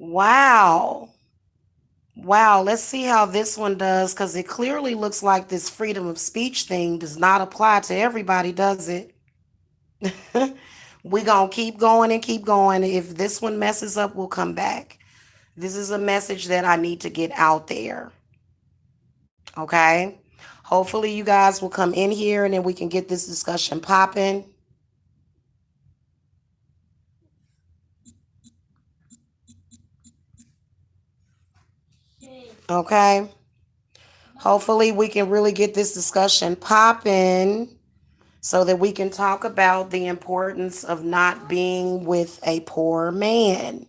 Wow. Wow, let's see how this one does because it clearly looks like this freedom of speech thing does not apply to everybody, does it? We gonna keep going and keep going. If this one messes up, we'll come back. This is a message that I need to get out there. Okay? Hopefully you guys will come in here and then we can get this discussion popping. Okay? Hopefully we can really get this discussion popping so that we can talk about the importance of not being with a poor man.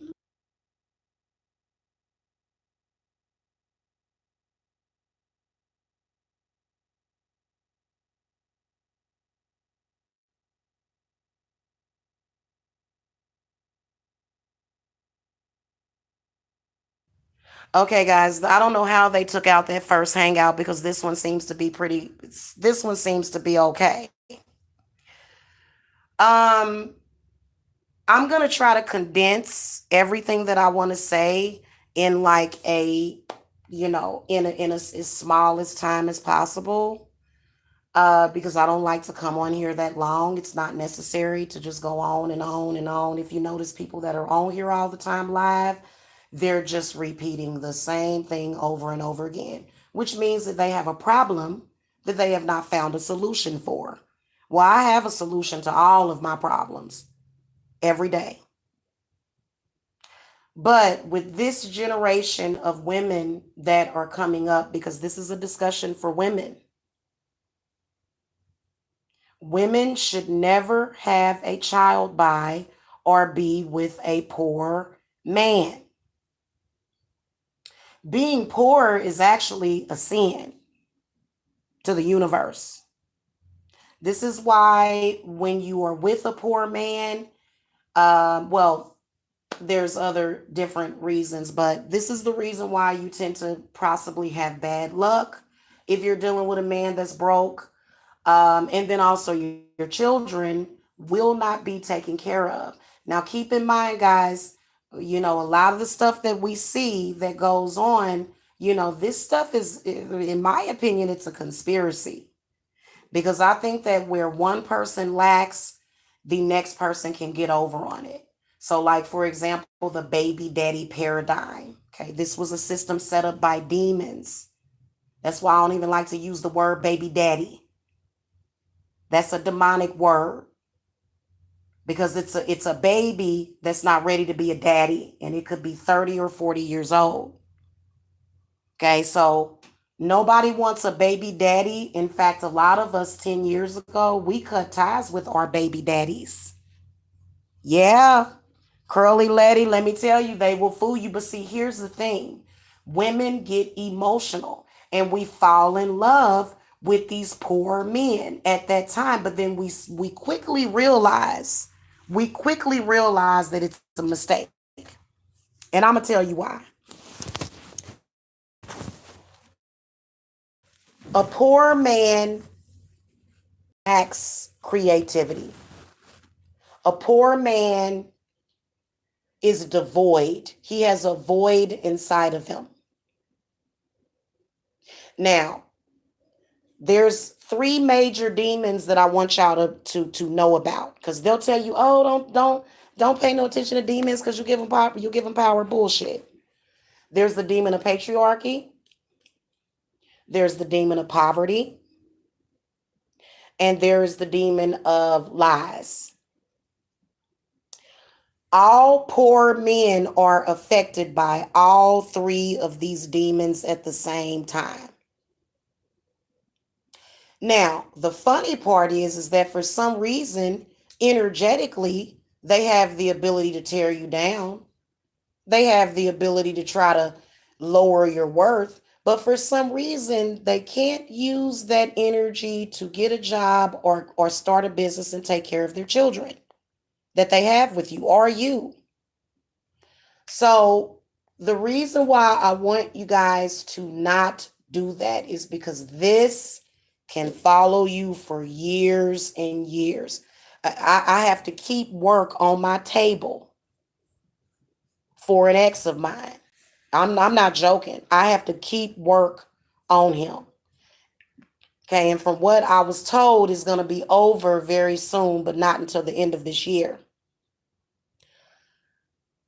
Okay, guys, I don't know how they took out that first hangout because this one seems to be okay. Um, I'm gonna try to condense everything that I want to say in like in as small as time as possible. Because I don't like to come on here that long. It's not necessary to just go on and on and on. If you notice people that are on here all the time live, they're just repeating the same thing over and over again, which means that they have a problem that they have not found a solution for. Well, I have a solution to all of my problems every day. But with this generation of women that are coming up, because this is a discussion for women, women should never have a child by or be with a poor man. Being poor is actually a sin to the universe. This is why when you are with a poor man, well, there's other different reasons, but this is the reason why you tend to possibly have bad luck if you're dealing with a man that's broke. And then also your children will not be taken care of. Now, keep in mind, guys, a lot of the stuff that we see that goes on, this stuff is, in my opinion, it's a conspiracy because I think that where one person lacks, the next person can get over on it. So, like, for example, the baby daddy paradigm. Okay, this was a system set up by demons. That's why I don't even like to use the word baby daddy. That's a demonic word because it's a baby that's not ready to be a daddy and it could be 30 or 40 years old. Okay, so nobody wants a baby daddy. In fact, a lot of us 10 years ago, we cut ties with our baby daddies. Yeah, Curly Letty, let me tell you, they will fool you. But see, here's the thing: women get emotional and we fall in love with these poor men at that time. But then we quickly realize that it's a mistake. And I'm gonna tell you why. A poor man lacks creativity. A poor man is devoid. He has a void inside of him. Now, there's three major demons that I want y'all to know about because they'll tell you, oh, don't pay no attention to demons because you give them power. You give them power. Bullshit. There's the demon of patriarchy. There's the demon of poverty, and there's the demon of lies. All poor men are affected by all three of these demons at the same time. Now, the funny part is that for some reason, energetically, they have the ability to tear you down. They have the ability to try to lower your worth. But for some reason, they can't use that energy to get a job or start a business and take care of their children that they have with you or you. So, the reason why I want you guys to not do that is because this can follow you for years and years. I have to keep work on my table for an ex of mine. I'm not joking. I have to keep work on him. Okay, and from what I was told, is going to be over very soon, but not until the end of this year.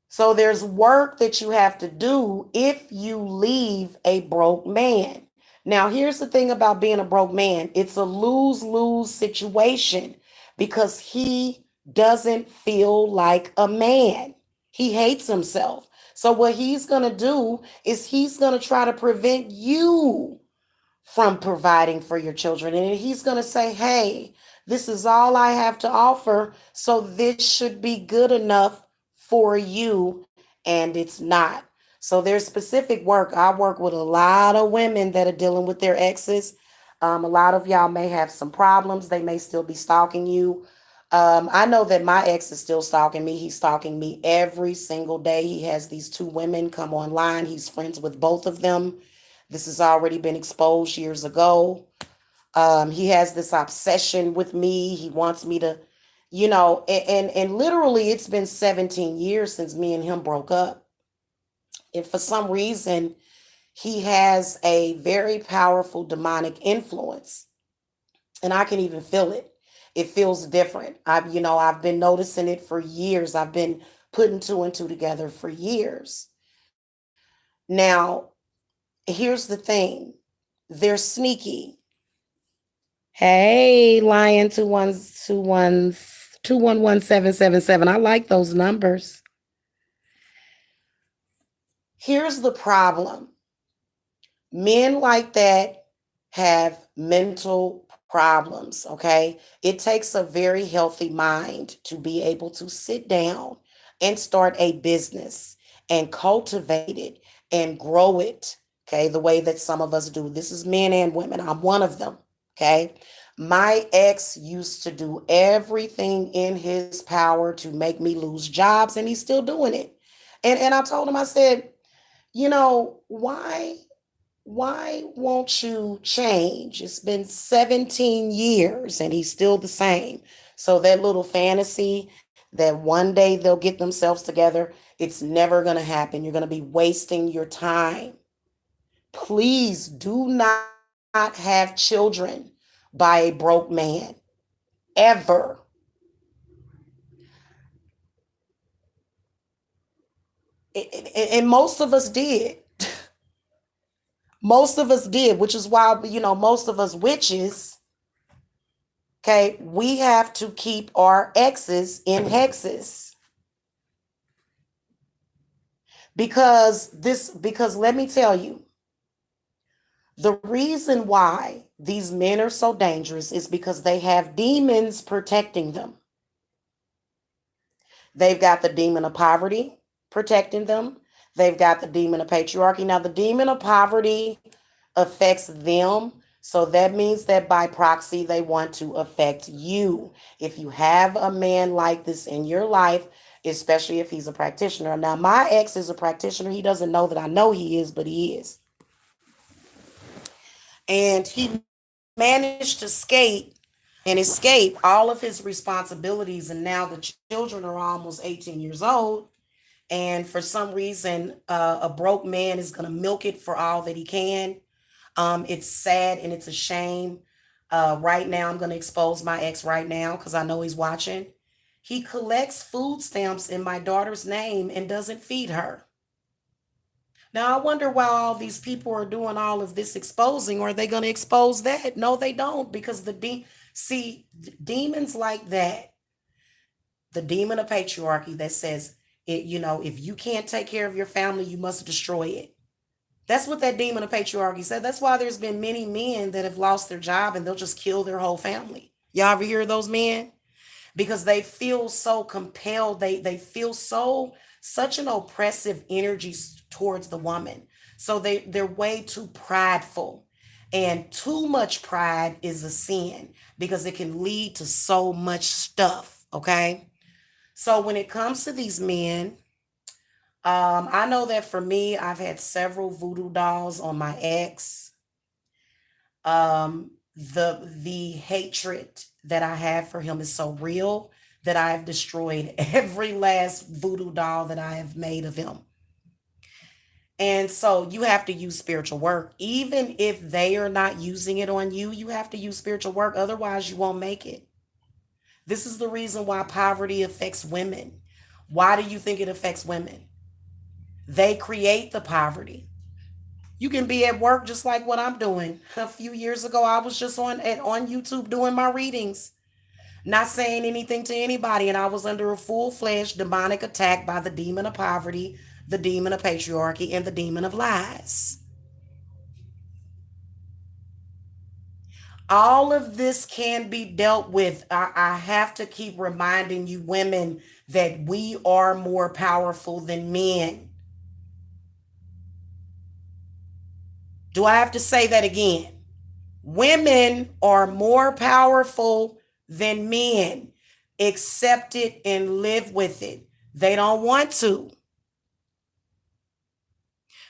So there's work that you have to do if you leave a broke man. Now, here's the thing about being a broke man, it's a lose lose situation because he doesn't feel like a man. He hates himself. So, what he's going to do is he's going to try to prevent you from providing for your children. And he's going to say, hey, this is all I have to offer. So this should be good enough for you. And it's not. So there's specific work. I work with a lot of women that are dealing with their exes. A lot of y'all may have some problems. They may still be stalking you. I know that my ex is still stalking me. He's stalking me every single day. He has these two women come online. He's friends with both of them. This has already been exposed years ago. He has this obsession with me. He wants me to, and literally it's been 17 years since me and him broke up. And for some reason, he has a very powerful demonic influence. And I can even feel it. It feels different. I've been noticing it for years. I've been putting two and two together for years. Now, here's the thing. They're sneaky. Hey, Lion 211 I like those numbers. Here's the problem. Men like that have mental problems, okay? It takes a very healthy mind to be able to sit down and start a business and cultivate it and grow it, okay? The way that some of us do. This is men and women. I'm one of them, okay? My ex used to do everything in his power to make me lose jobs, and he's still doing it. And I told him, I said, why won't you change? It's been 17 years and he's still the same. So that little fantasy that one day they'll get themselves together, it's never going to happen. You're going to be wasting your time. Please do not have children by a broke man. Ever. And most of us did. Most of us did, which is why, most of us witches, okay, we have to keep our exes in hexes. Because let me tell you, the reason why these men are so dangerous is because they have demons protecting them. They've got the demon of poverty protecting them. They've got the demon of patriarchy. Now, the demon of poverty affects them. So that means that by proxy, they want to affect you. If you have a man like this in your life, especially if he's a practitioner. Now, my ex is a practitioner. He doesn't know that I know he is, but he is. And he managed to escape all of his responsibilities. And now the children are almost 18 years old. And for some reason, a broke man is going to milk it for all that he can. It's sad and it's a shame. Right now, I'm going to expose my ex right now because I know he's watching. He collects food stamps in my daughter's name and doesn't feed her. Now, I wonder why all these people are doing all of this exposing. Are they going to expose that? No, they don't, because demons like that, the demon of patriarchy that says, if you can't take care of your family, you must destroy it. That's what that demon of patriarchy said. That's why there's been many men that have lost their job and they'll just kill their whole family. Y'all ever hear of those men? Because they feel so compelled. They feel such an oppressive energy towards the woman. So they're way too prideful. And too much pride is a sin because it can lead to so much stuff. Okay. So when it comes to these men, I know that for me, I've had several voodoo dolls on my ex. The hatred that I have for him is so real that I've destroyed every last voodoo doll that I have made of him. And so you have to use spiritual work. Even if they are not using it on you, you have to use spiritual work. Otherwise, you won't make it. This is the reason why poverty affects women. Why do you think it affects women? They create the poverty. You can be at work just like what I'm doing. A few years ago, I was just on YouTube doing my readings, not saying anything to anybody, and I was under a full-fledged demonic attack by the demon of poverty, the demon of patriarchy, and the demon of lies. All of this can be dealt with. I have to keep reminding you, women, that we are more powerful than men. Do I have to say that again? Women are more powerful than men. Accept it and live with it. They don't want to.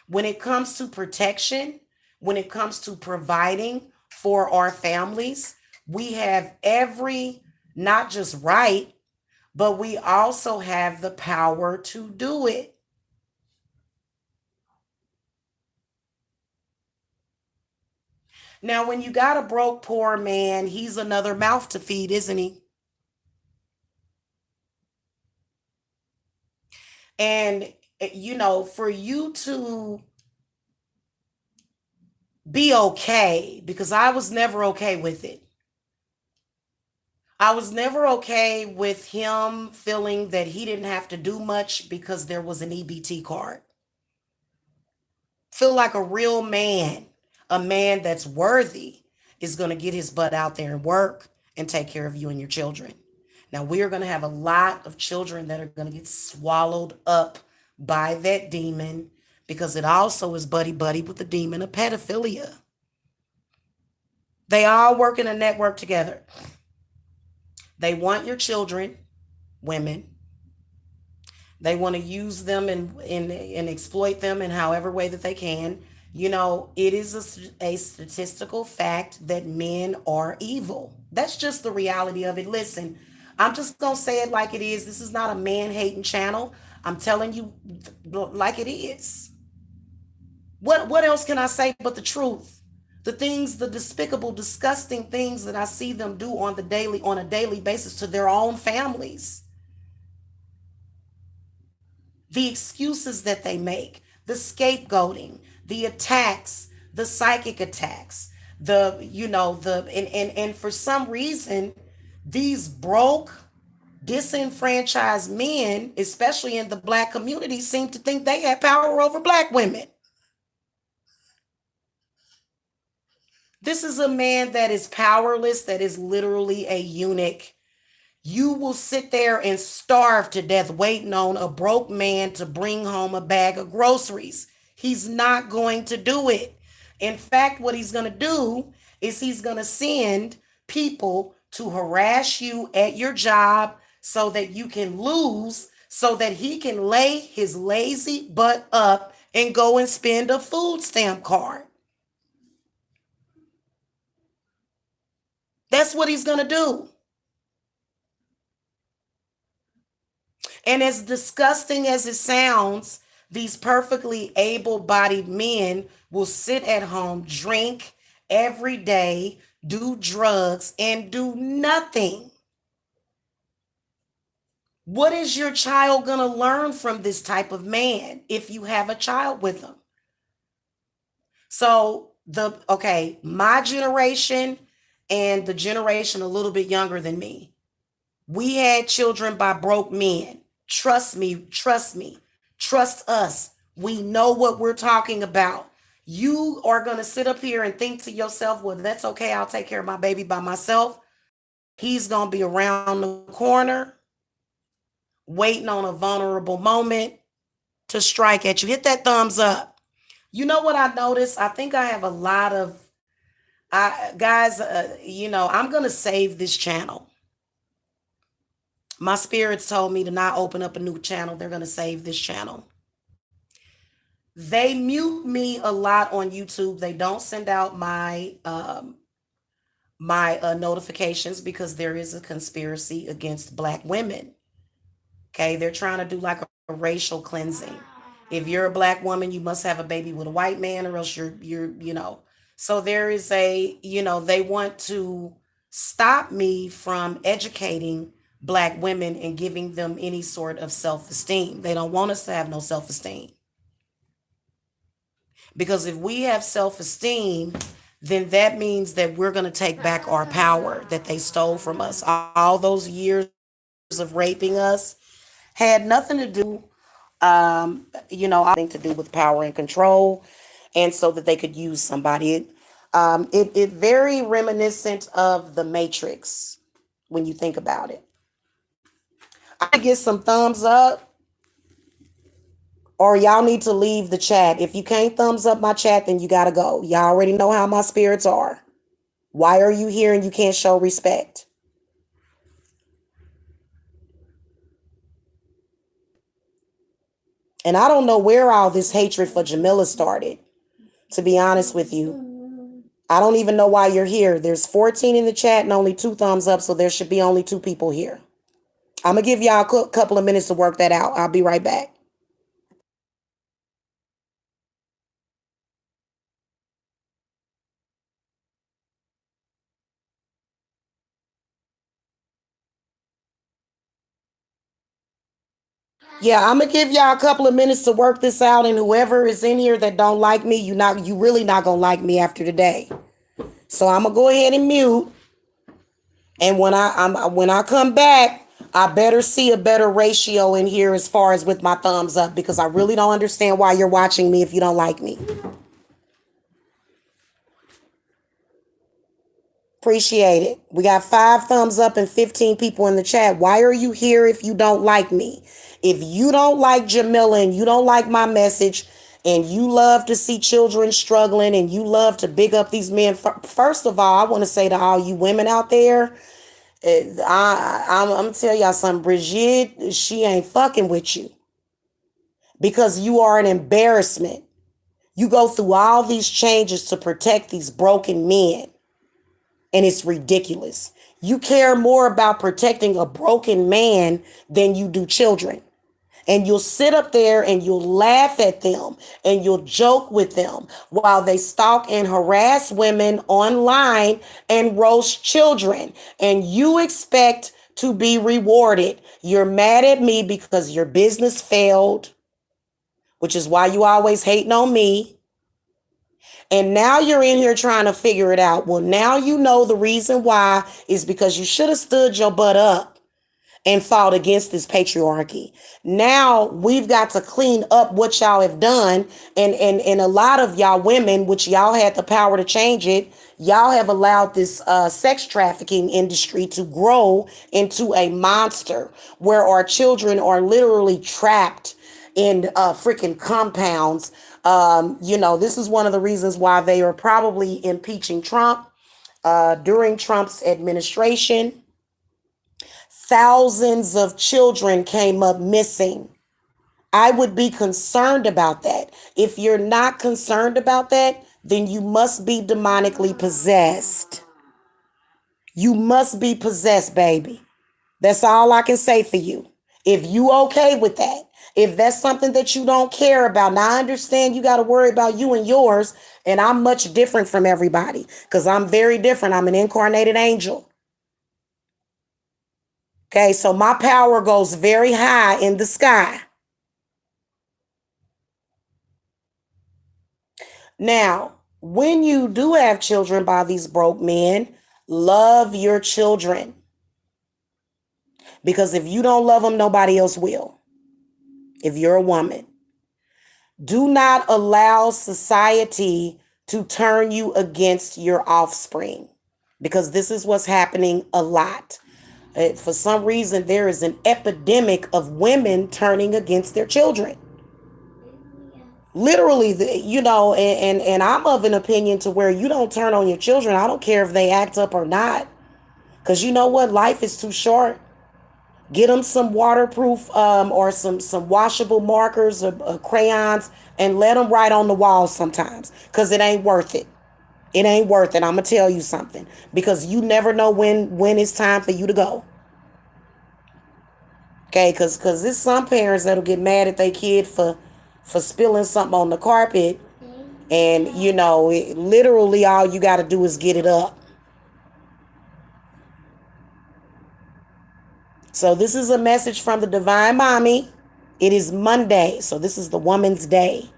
When it comes to protection, when it comes to providing for our families, we have every, not just right, but we also have the power to do it. Now, when you got a broke, poor man, he's another mouth to feed, isn't he? And, for you to be okay, because I was never okay with it. I was never okay with him feeling that he didn't have to do much because there was an EBT card. Feel like a real man, a man that's worthy, is going to get his butt out there and work and take care of you and your children. Now, we are going to have a lot of children that are going to get swallowed up by that demon, because it also is buddy buddy with the demon of pedophilia. They all work in a network together. They want your children, women. They want to use them and exploit them in however way that they can. It is a statistical fact that men are evil. That's just the reality of it. Listen, I'm just going to say it like it is. This is not a man hating channel. I'm telling you like it is. What else can I say but the truth? The things, the despicable, disgusting things that I see them do on a daily basis to their own families. The excuses that they make, the scapegoating, the attacks, the psychic attacks, and for some reason, these broke, disenfranchised men, especially in the black community, seem to think they have power over black women. This is a man that is powerless, that is literally a eunuch. You will sit there and starve to death waiting on a broke man to bring home a bag of groceries. He's not going to do it. In fact, what he's going to do is he's going to send people to harass you at your job so that you can lose, so that he can lay his lazy butt up and go and spend a food stamp card. That's what he's going to do. And as disgusting as it sounds, these perfectly able bodied men will sit at home, drink every day, do drugs, and do nothing. What is your child going to learn from this type of man if you have a child with him? So, my generation and the generation a little bit younger than me, we had children by broke men. Trust me, trust me, trust us. We know what we're talking about. You are going to sit up here and think to yourself, well, that's okay. I'll take care of my baby by myself. He's going to be around the corner waiting on a vulnerable moment to strike at you. Hit that thumbs up. You know what I noticed? I think I have a lot of guys, I'm going to save this channel. My spirits told me to not open up a new channel. They're going to save this channel. They mute me a lot on YouTube. They don't send out my notifications because there is a conspiracy against black women. Okay, they're trying to do like a racial cleansing. If you're a black woman, you must have a baby with a white man, or else you're. So there is they want to stop me from educating black women and giving them any sort of self-esteem. They don't want us to have no self-esteem. Because if we have self-esteem, then that means that we're going to take back our power that they stole from us. All those years of raping us had nothing to do, all thing to do with power and control, and so that they could use somebody. It very reminiscent of the Matrix when you think about it. I get some thumbs up, or y'all need to leave the chat. If you can't thumbs up my chat, then you gotta go. Y'all already know how my spirits are. Why are you here and you can't show respect? And I don't know where all this hatred for Jamila started, to be honest with you. I don't even know why you're here. There's 14 in the chat and only 2 thumbs up, so there should be only 2 people here. I'm going to give y'all a couple of minutes to work that out. I'll be right back. Yeah, I'm gonna give y'all a couple of minutes to work this out, and whoever is in here that don't like me, you really not gonna like me after today. So I'm gonna go ahead and mute, and when I come back, I better see a better ratio in here as far as with my thumbs up, because I really don't understand why you're watching me if you don't like me. Appreciate it. We got 5 thumbs up and 15 people in the chat. Why are you here if you don't like me? If you don't like Jamila and you don't like my message, and you love to see children struggling, and you love to big up these men, first of all, I want to say to all you women out there, I'm going to tell y'all something. Brigitte, she ain't fucking with you, because you are an embarrassment. You go through all these changes to protect these broken men, and it's ridiculous. You care more about protecting a broken man than you do children. And you'll sit up there and you'll laugh at them and you'll joke with them while they stalk and harass women online and roast children. And you expect to be rewarded. You're mad at me because your business failed, which is why you always hating on me. And now you're in here trying to figure it out. Well, now you know the reason why is because you should have stood your butt up and fought against this patriarchy. Now we've got to clean up what y'all have done. And a lot of y'all women, which y'all had the power to change it, y'all have allowed this sex trafficking industry to grow into a monster where our children are literally trapped in freaking compounds. This is one of the reasons why they are probably impeaching Trump. During Trump's administration, thousands of children came up missing. I would be concerned about that. If you're not concerned about that, then you must be demonically possessed. You must be possessed, baby. That's all I can say for you. If you okay with that, if that's something that you don't care about, now I understand you got to worry about you and yours, and I'm much different from everybody because I'm very different. I'm an incarnated angel. Okay, so my power goes very high in the sky. Now, when you do have children by these broke men, love your children. Because if you don't love them, nobody else will. If you're a woman, do not allow society to turn you against your offspring, because this is what's happening a lot. For some reason, there is an epidemic of women turning against their children. Literally, and I'm of an opinion to where you don't turn on your children. I don't care if they act up or not, because you know what? Life is too short. Get them some waterproof or some washable markers or crayons, and let them write on the wall sometimes, because it ain't worth it. It ain't worth it. I'm gonna tell you something, because you never know when it's time for you to go. Okay, because there's some parents that'll get mad at their kid for for spilling something on the carpet, and literally all you got to do is get it up. So this is a message from the Divine Mommy. It is Monday, so this is the woman's day.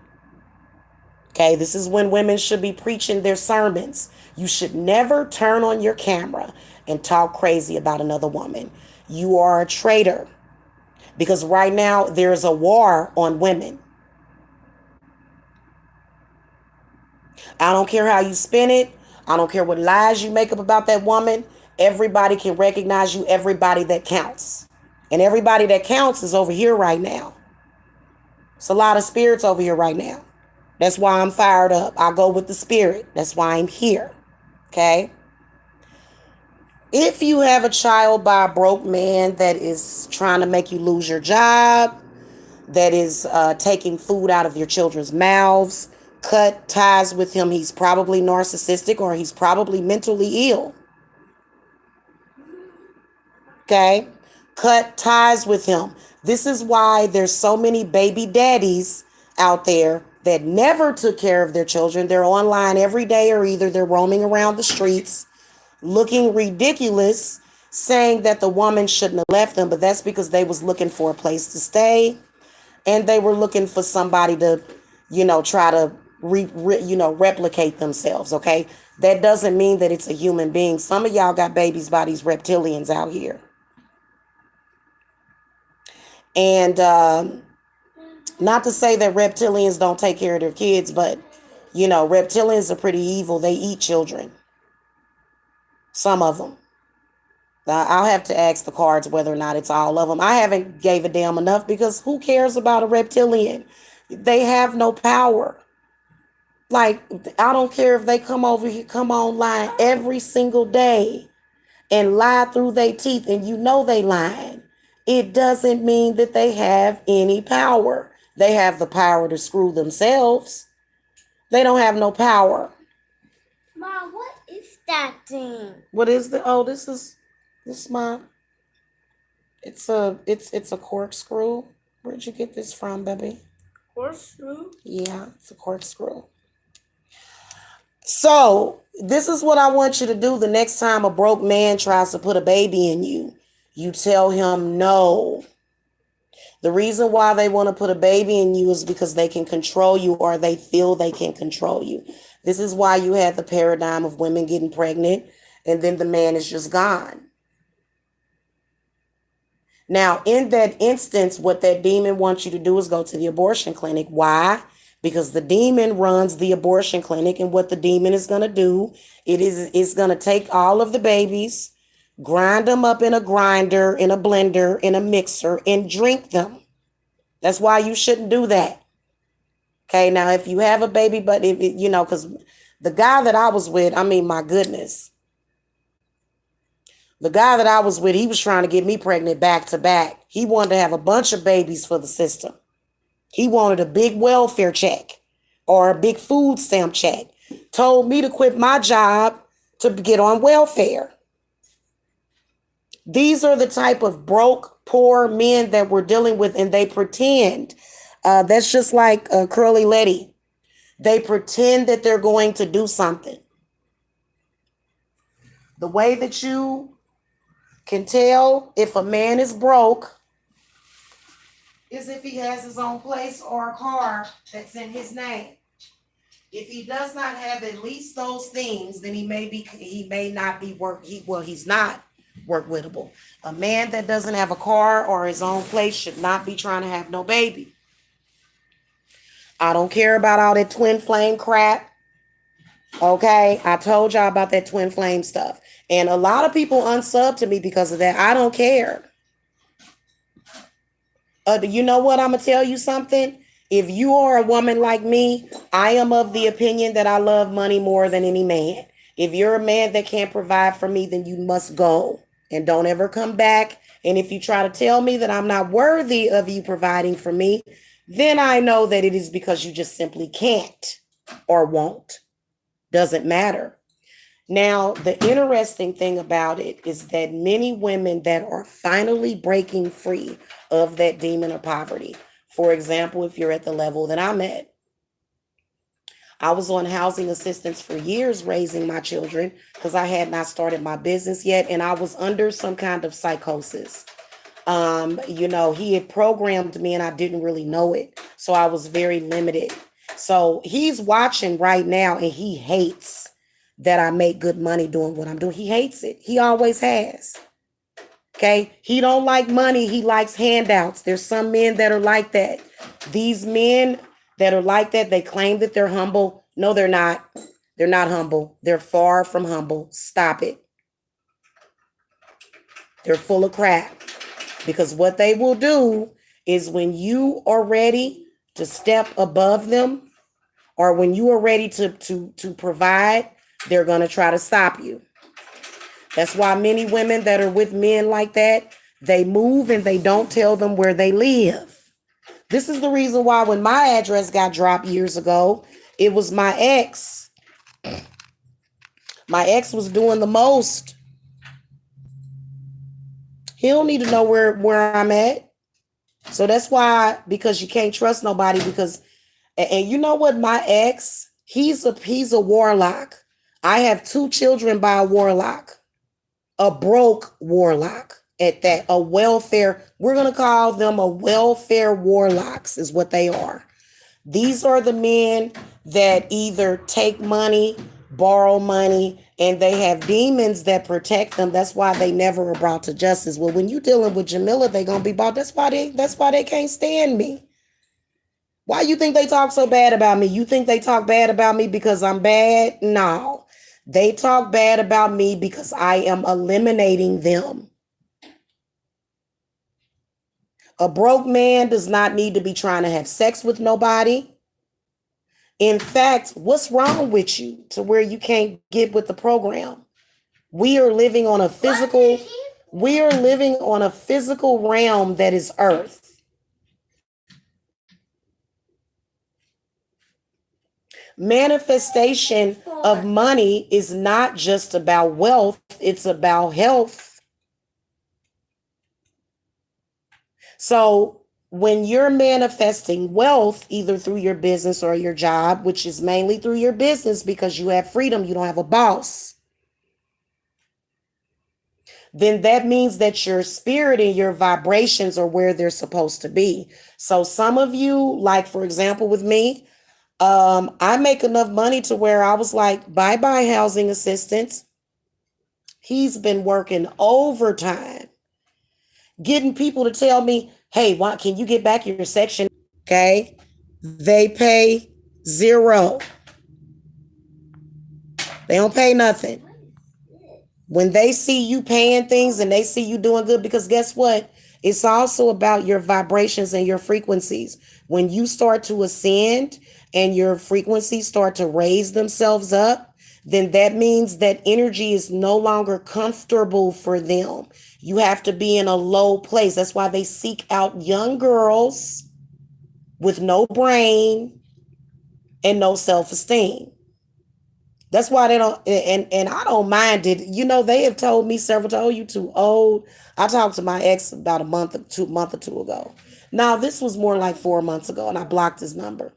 Okay, this is when women should be preaching their sermons. You should never turn on your camera and talk crazy about another woman. You are a traitor, because right now there is a war on women. I don't care how you spin it. I don't care what lies you make up about that woman. Everybody can recognize you. Everybody that counts. And everybody that counts is over here right now. It's a lot of spirits over here right now. That's why I'm fired up. I go with the spirit. That's why I'm here. Okay? If you have a child by a broke man that is trying to make you lose your job, that is taking food out of your children's mouths, cut ties with him. He's probably narcissistic, or he's probably mentally ill. Okay? Cut ties with him. This is why there's so many baby daddies out there that never took care of their children. They're online every day, or either they're roaming around the streets looking ridiculous, saying that the woman shouldn't have left them, but that's because they was looking for a place to stay, and they were looking for somebody to, try to replicate themselves. Okay, that doesn't mean that it's a human being. Some of y'all got babies by these reptilians out here, and not to say that reptilians don't take care of their kids, but reptilians are pretty evil. They eat children. Some of them. I'll have to ask the cards whether or not it's all of them. I haven't gave a damn enough, because who cares about a reptilian? They have no power. Like, I don't care if they come over here, come online every single day and lie through their teeth, and they lying. It doesn't mean that they have any power. They have the power to screw themselves. They don't have no power. Mom, what is that thing? What is the? Oh, this is my. It's a corkscrew. Where'd you get this from, baby? Corkscrew? Yeah, it's a corkscrew. So this is what I want you to do the next time a broke man tries to put a baby in you. You tell him no. The reason why they want to put a baby in you is because they can control you, or they feel they can control you. This is why you had the paradigm of women getting pregnant and then the man is just gone. Now, in that instance, what that demon wants you to do is go to the abortion clinic. Why? Because the demon runs the abortion clinic, and what the demon is going to do, it's going to take all of the babies, grind them up in a grinder, in a blender, in a mixer, and drink them. That's why you shouldn't do that. Okay, now if you have a baby, but if because the guy that I was with, my goodness. The guy that I was with, he was trying to get me pregnant back to back. He wanted to have a bunch of babies for the system. He wanted a big welfare check or a big food stamp check. Told me to quit my job to get on welfare. These are the type of broke, poor men that we're dealing with, and they pretend. That's just like Curly Letty. They pretend that they're going to do something. The way that you can tell if a man is broke is if he has his own place or a car that's in his name. If he does not have at least those things, then he's not work wittable. A man that doesn't have a car or his own place should not be trying to have no baby. I don't care about all that twin flame crap. Okay, I told y'all about that twin flame stuff. And a lot of people unsub to me because of that. I don't care. You know what? I'm going to tell you something. If you are a woman like me, I am of the opinion that I love money more than any man. If you're a man that can't provide for me, then you must go and don't ever come back. And if you try to tell me that I'm not worthy of you providing for me, then I know that it is because you just simply can't or won't. Doesn't matter. Now, the interesting thing about it is that many women that are finally breaking free of that demon of poverty, For example, if you're at the level that I'm at, I was on housing assistance for years raising my children because I had not started my business yet and I was under some kind of psychosis. He had programmed me and I didn't really know it. So I was very limited. So he's watching right now and he hates that I make good money doing what I'm doing. He hates it. He always has. Okay. He don't like money. He likes handouts. There's some men that are like that. These men that are like that, they claim that they're humble. No, they're not. They're not humble. They're far from humble. Stop it. They're full of crap. Because what they will do is when you are ready to step above them or when you are ready to provide, they're going to try to stop you. That's why many women that are with men like that, they move and they don't tell them where they live. This is the reason why when my address got dropped years ago, it was my ex. My ex was doing the most. He don't need to know where I'm at. So that's why, because you can't trust nobody because, and you know what, my ex, he's a warlock. I have 2 children by a warlock, a broke warlock at that, a welfare. We're going to call them a welfare warlocks is what they are. These are the men that either take money, borrow money, and they have demons that protect them. That's why they never are brought to justice. Well, when you dealing with Jamila, they gonna be brought. That's why they can't stand me. Why you think they talk so bad about me? You think they talk bad about me because I'm bad? No. They talk bad about me because I am eliminating them. A broke man does not need to be trying to have sex with nobody. In fact, what's wrong with you to where you can't get with the program? We are living on a physical, we are living on a physical realm that is earth. Manifestation of money is not just about wealth, it's about health. So when you're manifesting wealth, either through your business or your job, which is mainly through your business because you have freedom, you don't have a boss, then that means that your spirit and your vibrations are where they're supposed to be. So some of you, like for example, with me, I make enough money to where I was like, bye-bye housing assistance. He's been working overtime, getting people to tell me, hey, why can you get back your section? Okay. They pay zero. They don't pay nothing. When they see you paying things and they see you doing good, because guess what? It's also about your vibrations and your frequencies. When you start to ascend and your frequencies start to raise themselves up, then that means that energy is no longer comfortable for them. You have to be in a low place. That's why they seek out young girls with no brain and no self-esteem. That's why they don't, and I don't mind it. They have told me several times, oh, you too old. I talked to my ex about a month or two ago. Now, this was more like 4 months ago, and I blocked his number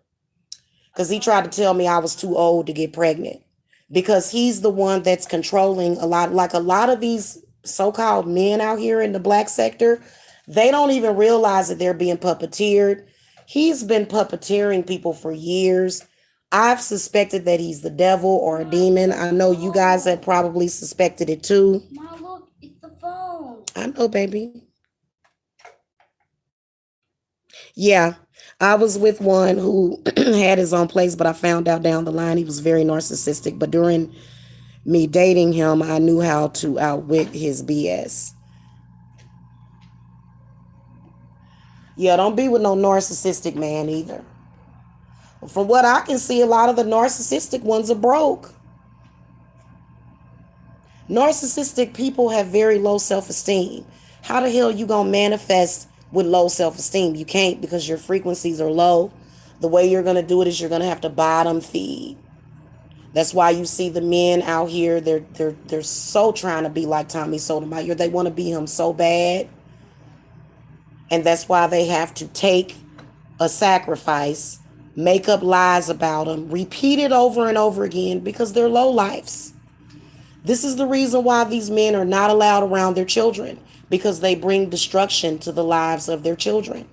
because he tried to tell me I was too old to get pregnant because he's the one that's controlling a lot. Like a lot of these so-called men out here in the black sector, they don't even realize that they're being puppeteered. He's been puppeteering people for years. I've suspected that he's the devil or a demon. I know you guys have probably suspected it too. Mom, look, it's the phone. I know, baby. Yeah, I was with one who had his own place, but I found out down the line he was very narcissistic. But during me dating him, I knew how to outwit his BS. Yeah, don't be with no narcissistic man either. From what I can see, a lot of the narcissistic ones are broke. Narcissistic people have very low self-esteem. How the hell you gonna manifest with low self-esteem? You can't because your frequencies are low. The way you're gonna do it is you're gonna have to bottom feed. That's why you see the men out here. They're so trying to be like Tommy Sotomayor. They want to be him so bad, and that's why they have to take a sacrifice, make up lies about them, repeat it over and over again because they're low lives. This is the reason why these men are not allowed around their children, because they bring destruction to the lives of their children.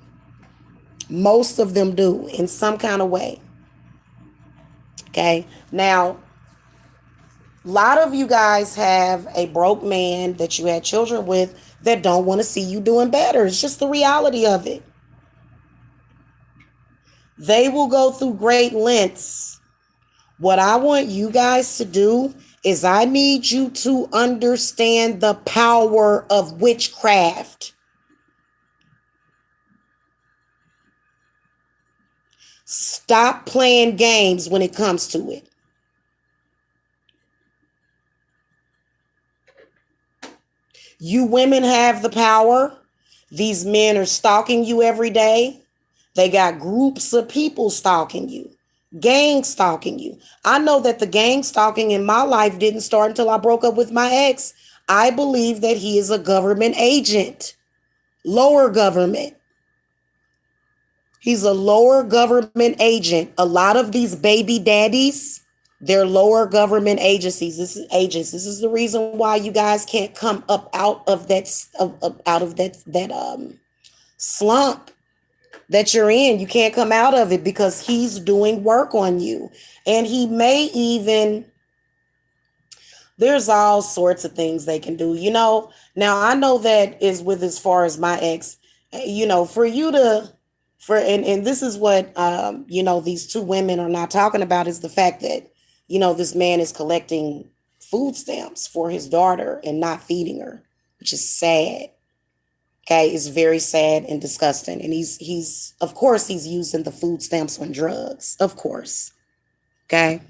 Most of them do in some kind of way. Okay. Now, a lot of you guys have a broke man that you had children with that don't want to see you doing better. It's just the reality of it. They will go through great lengths. What I want you guys to do is I need you to understand the power of witchcraft. Stop playing games when it comes to it. You women have the power. These men are stalking you every day. They got groups of people stalking you, gang stalking you. I know that the gang stalking in my life didn't start until I broke up with my ex. I believe that he is a government agent, lower government. He's a lower government agent. A lot of these baby daddies, they're lower government agencies. This is agents. This is the reason why you guys can't come up out of that slump that you're in. You can't come out of it because he's doing work on you. And he may even, there's all sorts of things they can do. Now I know that is with as far as my ex, for you to, and this is what, these two women are not talking about is the fact that, this man is collecting food stamps for his daughter and not feeding her, which is sad. Okay, it's very sad and disgusting. And he's of course he's using the food stamps on drugs. Of course. Okay.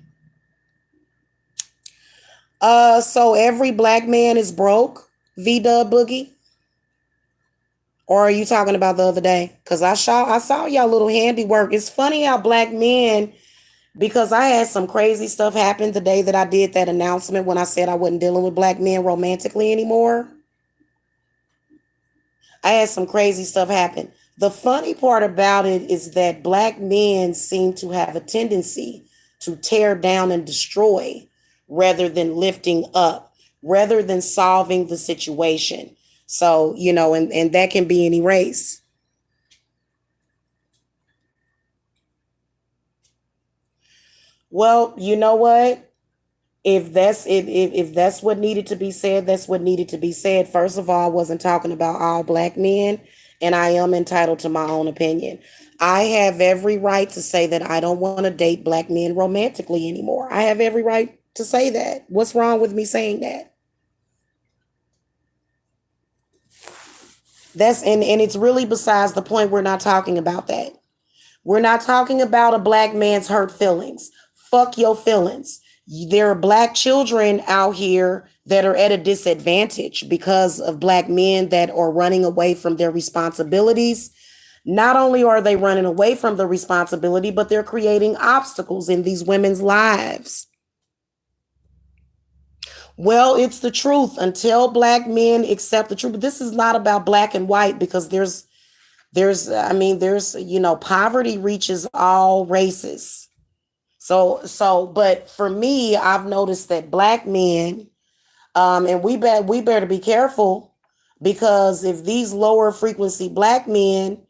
So every black man is broke, V-Dub Boogie? Or are you talking about the other day? Because I saw y'all little handiwork. It's funny how black men, because I had some crazy stuff happen the day that I did that announcement when I said I wasn't dealing with black men romantically anymore. I had some crazy stuff happen. The funny part about it is that black men seem to have a tendency to tear down and destroy rather than lifting up, rather than solving the situation. So, and that can be any race. Well, you know what? If that's what needed to be said, that's what needed to be said. First of all, I wasn't talking about all black men, and I am entitled to my own opinion. I have every right to say that I don't want to date black men romantically anymore. I have every right to say that. What's wrong with me saying that? And it's really besides the point. We're not talking about that. We're not talking about a black man's hurt feelings. Fuck your feelings. There are black children out here that are at a disadvantage because of black men that are running away from their responsibilities. Not only are they running away from the responsibility, but they're creating obstacles in these women's lives. Well, it's the truth until black men accept the truth. But this is not about black and white because poverty reaches all races. But for me, I've noticed that black men, and we better be careful, because if these lower frequency black men,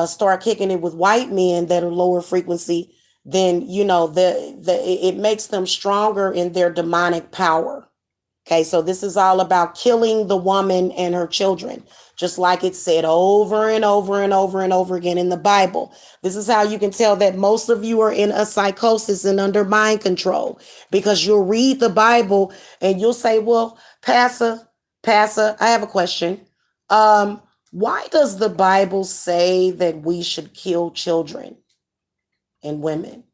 start kicking it with white men that are lower frequency, then it makes them stronger in their demonic power. Okay, so this is all about killing the woman and her children, just like it's said over and over and over and over again in the Bible. This is how you can tell that most of you are in a psychosis and under mind control, because you'll read the Bible and you'll say, well, Pastor, I have a question. Why does the Bible say that we should kill children and women?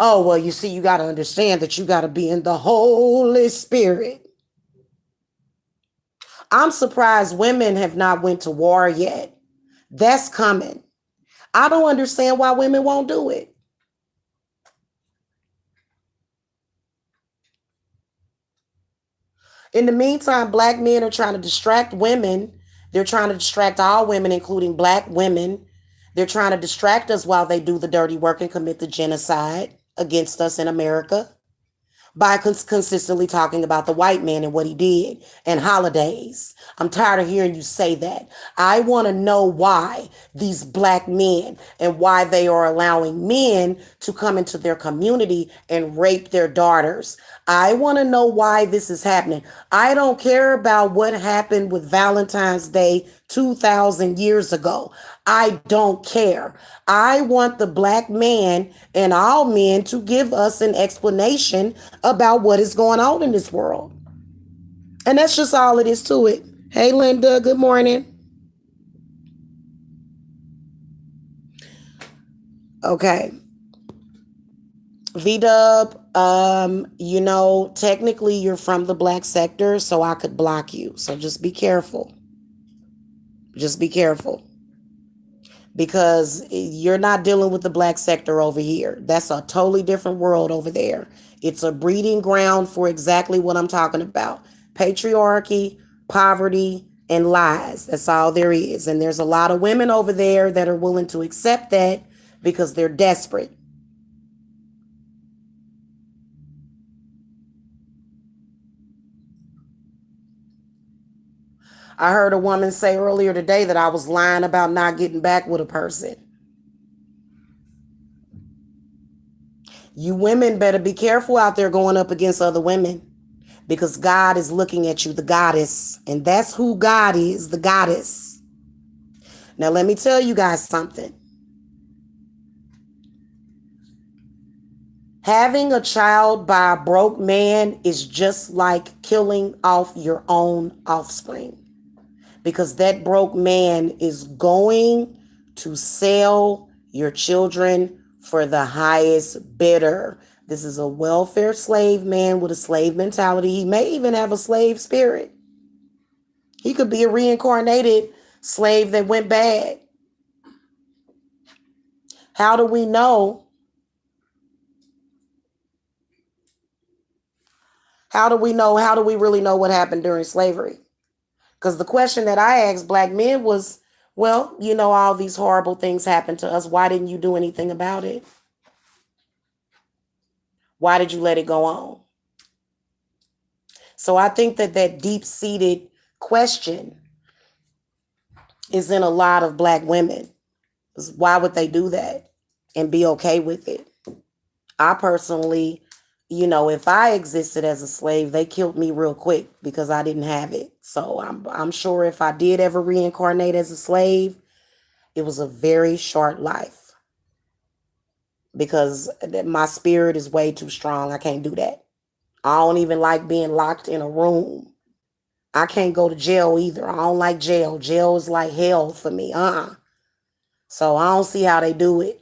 Oh, well, you see, you got to understand that you got to be in the Holy Spirit. I'm surprised women have not went to war yet. That's coming. I don't understand why women won't do it. In the meantime, black men are trying to distract women. They're trying to distract all women, including black women, They're trying to distract us while they do the dirty work and commit the genocide against us in America by consistently talking about the white man and what he did and holidays. I'm tired of hearing you say that. I want to know why these black men and why they are allowing men to come into their community and rape their daughters. I want to know why this is happening. I don't care about what happened with Valentine's Day 2,000 years ago. I don't care. I want the black man and all men to give us an explanation about what is going on in this world. And that's just all it is to it. Hey, Linda, good morning. Okay. V-Dub, technically you're from the black sector, so I could block you. So just be careful. Just be careful. Because you're not dealing with the black sector over here. That's a totally different world over there. It's a breeding ground for exactly what I'm talking about. Patriarchy, poverty, and lies. That's all there is. And there's a lot of women over there that are willing to accept that because they're desperate. I heard a woman say earlier today that I was lying about not getting back with a person. You women better be careful out there going up against other women because God is looking at you, the goddess. And that's who God is, the goddess. Now, let me tell you guys something. Having a child by a broke man is just like killing off your own offspring. Because that broke man is going to sell your children for the highest bidder. This is a welfare slave man with a slave mentality. He may even have a slave spirit. He could be a reincarnated slave that went bad. How do we know? How do we know? How do we really know what happened during slavery? Because the question that I asked black men was, well, all these horrible things happened to us. Why didn't you do anything about it? Why did you let it go on? So I think that deep-seated question is in a lot of black women. Why would they do that and be okay with it? I personally, if I existed as a slave, they killed me real quick because I didn't have it. So I'm sure if I did ever reincarnate as a slave, it was a very short life because my spirit is way too strong. I can't do that. I don't even like being locked in a room. I can't go to jail either. I don't like jail. Jail is like hell for me. So I don't see how they do it.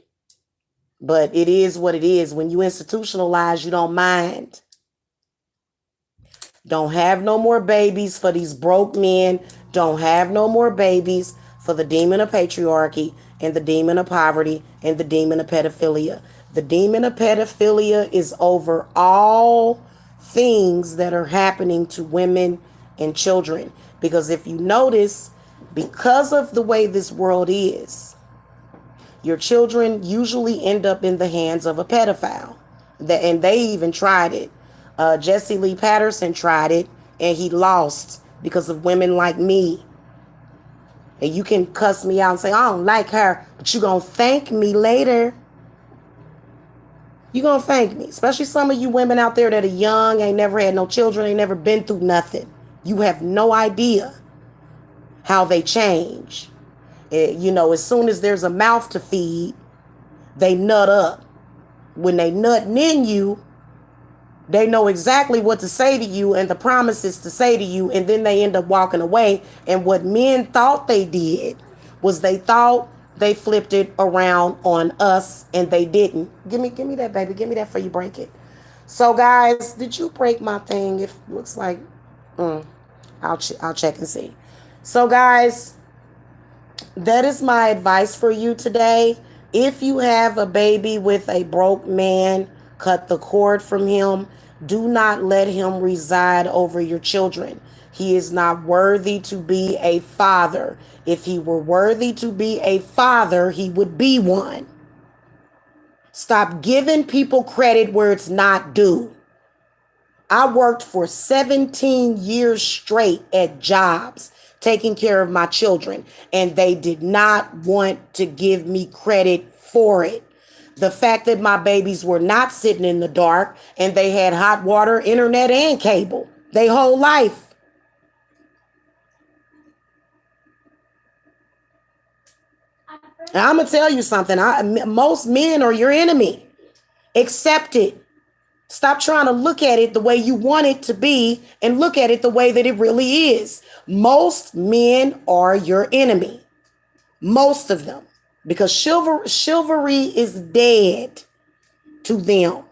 But it is what it is. When you institutionalize, you don't mind. Don't have no more babies for these broke men. Don't have no more babies for the demon of patriarchy and the demon of poverty and the demon of pedophilia. The demon of pedophilia is over all things that are happening to women and children. Because if you notice, because of the way this world is, your children usually end up in the hands of a pedophile. And they even tried it. Jesse Lee Patterson tried it, and he lost because of women like me. And you can cuss me out and say, I don't like her, but you're going to thank me later. You're going to thank me. Especially some of you women out there that are young, ain't never had no children, ain't never been through nothing. You have no idea how they change. As soon as there's a mouth to feed, they nut up. When they nutting in you, they know exactly what to say to you and the promises to say to you, and then they end up walking away. And what men thought they did was they thought they flipped it around on us, and they didn't. Give me that, baby. Give me that before you break it. So, guys, did you break my thing? It looks like, I'll check and see. So, guys, that is my advice for you today. If you have a baby with a broke man, cut the cord from him. Do not let him reside over your children. He is not worthy to be a father. If he were worthy to be a father, he would be one. Stop giving people credit where it's not due. I worked for 17 years straight at jobs taking care of my children, and they did not want to give me credit for it. The fact that my babies were not sitting in the dark and they had hot water, internet, and cable their whole life. And I'm going to tell you something. Most men are your enemy. Accept it. Stop trying to look at it the way you want it to be and look at it the way that it really is. Most men are your enemy. Most of them. Because chivalry is dead to them.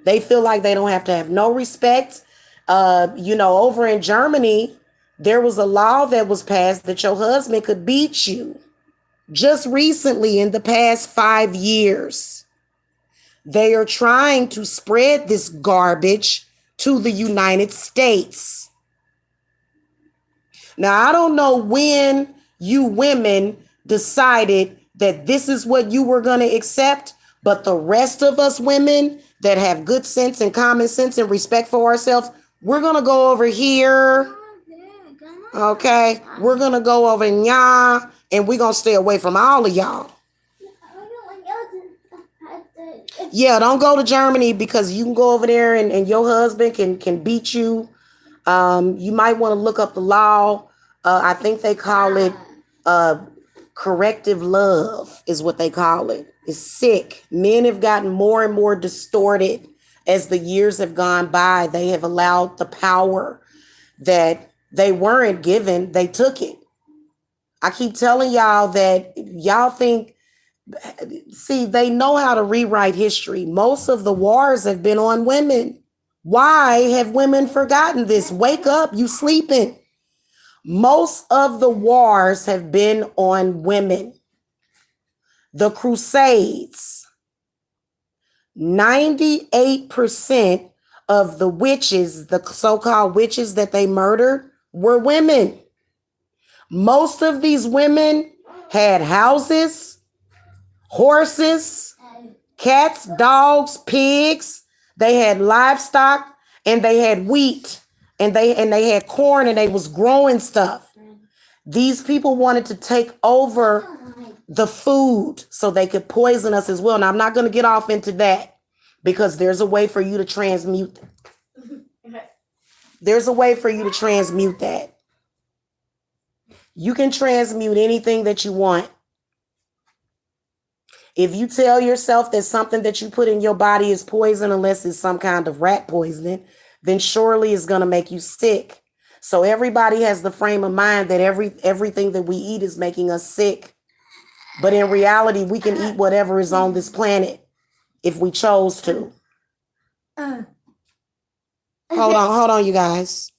They feel like they don't have to have no respect. Over in Germany, there was a law that was passed that your husband could beat you. Just recently, in the past 5 years, they are trying to spread this garbage to the United States. Now, I don't know when you women decided that this is what you were going to accept, but the rest of us women that have good sense and common sense and respect for ourselves, we're going to go over here. Okay? We're going to go over y'all, and we're going to stay away from all of y'all. Yeah, don't go to Germany because you can go over there and your husband can beat you. You might want to look up the law. I think they call it corrective love is what they call it. It's sick. Men have gotten more and more distorted as the years have gone by. They have allowed the power that they weren't given. They took it. I keep telling y'all that y'all think, see, they know how to rewrite history. Most of the wars have been on women. Why have women forgotten this? Wake up, you sleeping. Most of the wars have been on women. The Crusades, 98% of the witches, the so-called witches that they murdered, were women. Most of these women had houses, horses, cats, dogs, pigs. They had livestock and they had wheat and they had corn and they was growing stuff. These people wanted to take over the food so they could poison us as well. Now, I'm not going to get off into that because there's a way for you to transmute. There's a way for you to transmute that. You can transmute anything that you want. If you tell yourself that something that you put in your body is poison, unless it's some kind of rat poisoning, then surely it's going to make you sick. So everybody has the frame of mind that everything that we eat is making us sick. But in reality, we can eat whatever is on this planet if we chose to. Hold on, you guys.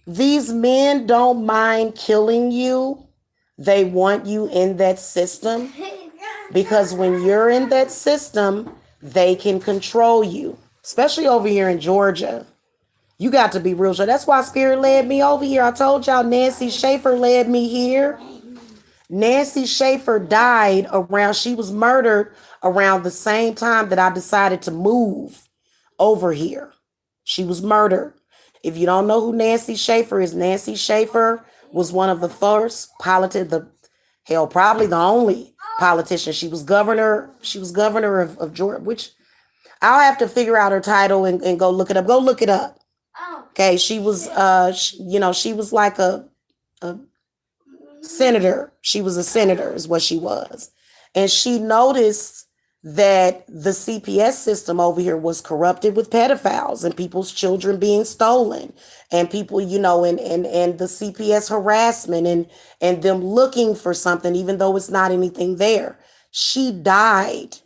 These men don't mind killing you. They want you in that system because when you're in that system, they can control you, especially over here in Georgia. You got to be real sure. That's why Spirit led me over here. I told y'all Nancy Schaefer led me here. Nancy Schaefer died she was murdered around the same time that I decided to move over here. She was murdered. If you don't know who Nancy Schaefer is, Nancy Schaefer was one of the first probably the only politician. She was governor of Georgia, which I'll have to figure out her title and go look it up. Go look it up. Okay, she was she was like a senator. She was a senator is what she was. And she noticed that the CPS system over here was corrupted with pedophiles and people's children being stolen and people, and the CPS harassment and them looking for something, even though it's not anything there. She died.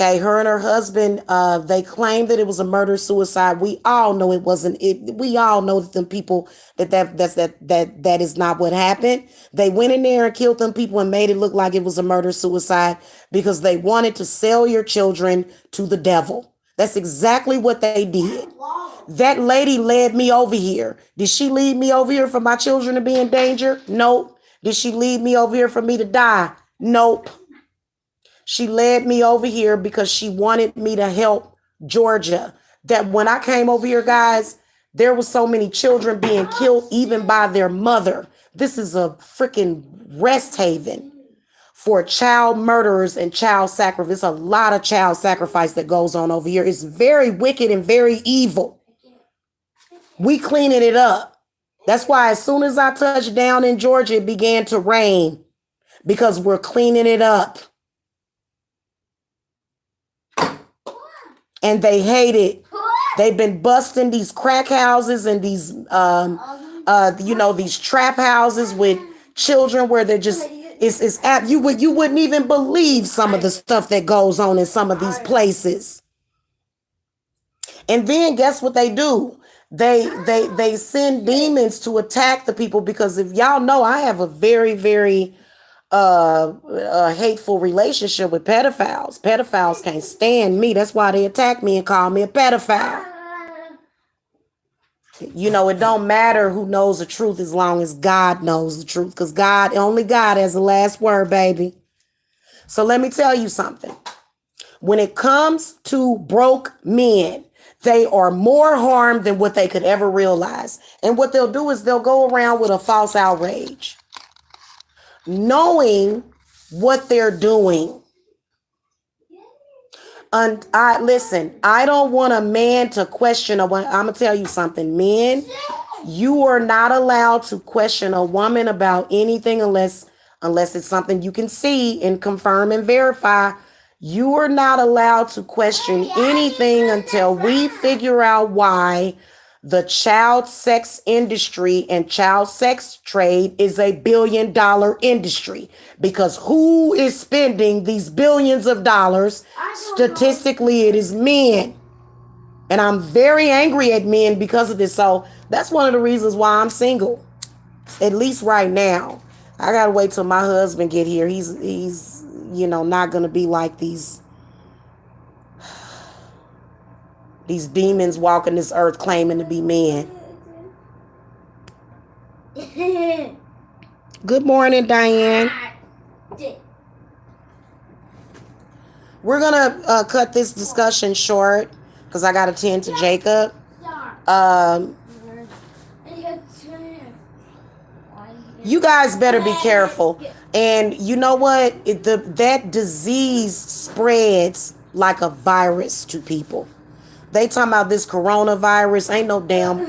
Okay, her and her husband, they claimed that it was a murder suicide. We all know it wasn't. We all know that them people that is not what happened. They went in there and killed them people and made it look like it was a murder suicide because they wanted to sell your children to the devil. That's exactly what they did. That lady led me over here. Did she lead me over here for my children to be in danger? Nope. Did she lead me over here for me to die? Nope. She led me over here because she wanted me to help Georgia. That when I came over here, guys, there was so many children being killed even by their mother. This is a freaking rest haven for child murderers and child sacrifice. A lot of child sacrifice that goes on over here. It's very wicked and very evil. We cleaning it up. That's why as soon as I touched down in Georgia, it began to rain because we're cleaning it up. And they hate it. They've been busting these crack houses and these, these trap houses with children where they're just, you wouldn't even believe some of the stuff that goes on in some of these places. And then guess what they do? They send demons to attack the people because if y'all know, I have a very, very a hateful relationship with pedophiles. Pedophiles can't stand me. That's why they attack me and call me a pedophile. You know, it don't matter who knows the truth as long as God knows the truth, because only God has the last word, baby. So let me tell you something. When it comes to broke men, they are more harmed than what they could ever realize. And what they'll do is they'll go around with a false outrage, knowing what they're doing. And I don't want a man to question I'm gonna tell you something, men. You are not allowed to question a woman about anything unless it's something you can see and confirm and verify. You are not allowed to question anything until we figure out why the child sex industry and child sex trade is a $1 billion industry. Because who is spending these billions of dollars? Statistically, it is men. And I'm very angry at men because of this. So that's one of the reasons why I'm single. At least right now. I gotta wait till my husband get here. He's not gonna be like these demons walking this earth claiming to be men. Good morning, Diane. We're gonna cut this discussion short because I gotta tend to Jacob. You guys better be careful. And you know what? That disease spreads like a virus to people. They talking about this coronavirus. Ain't no damn.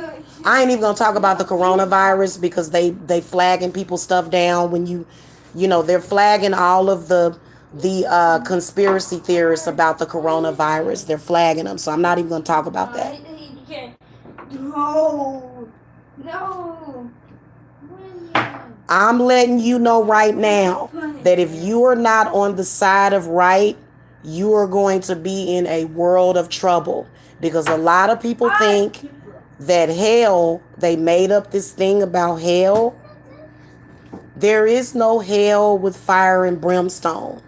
I ain't even gonna talk about the coronavirus because they flagging people's stuff down when they're flagging all of the conspiracy theorists about the coronavirus. They're flagging them. So I'm not even gonna talk about that. No. I'm letting you know right now that if you are not on the side of right, you are going to be in a world of trouble. Because a lot of people think that hell, they made up this thing about hell. There is no hell with fire and brimstone.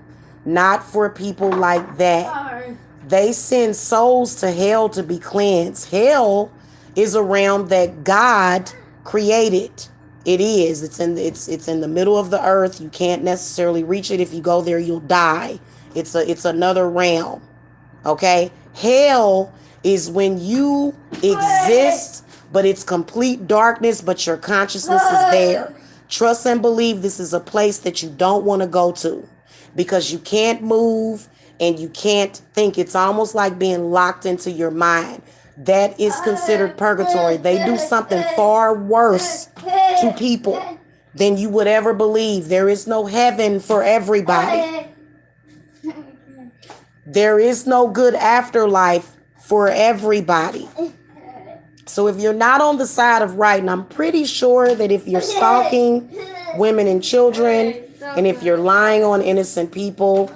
Not for people like that. They send souls to hell to be cleansed. Hell is a realm that God created. It is. It's in the middle of the earth. You can't necessarily reach it. If you go there, you'll die. It's another realm. Okay? Hell is when you exist, but it's complete darkness, but your consciousness is there. Trust and believe this is a place that you don't want to go to because you can't move and you can't think. It's almost like being locked into your mind. That is considered purgatory. They do something far worse to people than you would ever believe. There is no heaven for everybody. There is no good afterlife for everybody. So if you're not on the side of right, and I'm pretty sure that if you're stalking women and children, and if you're lying on innocent people,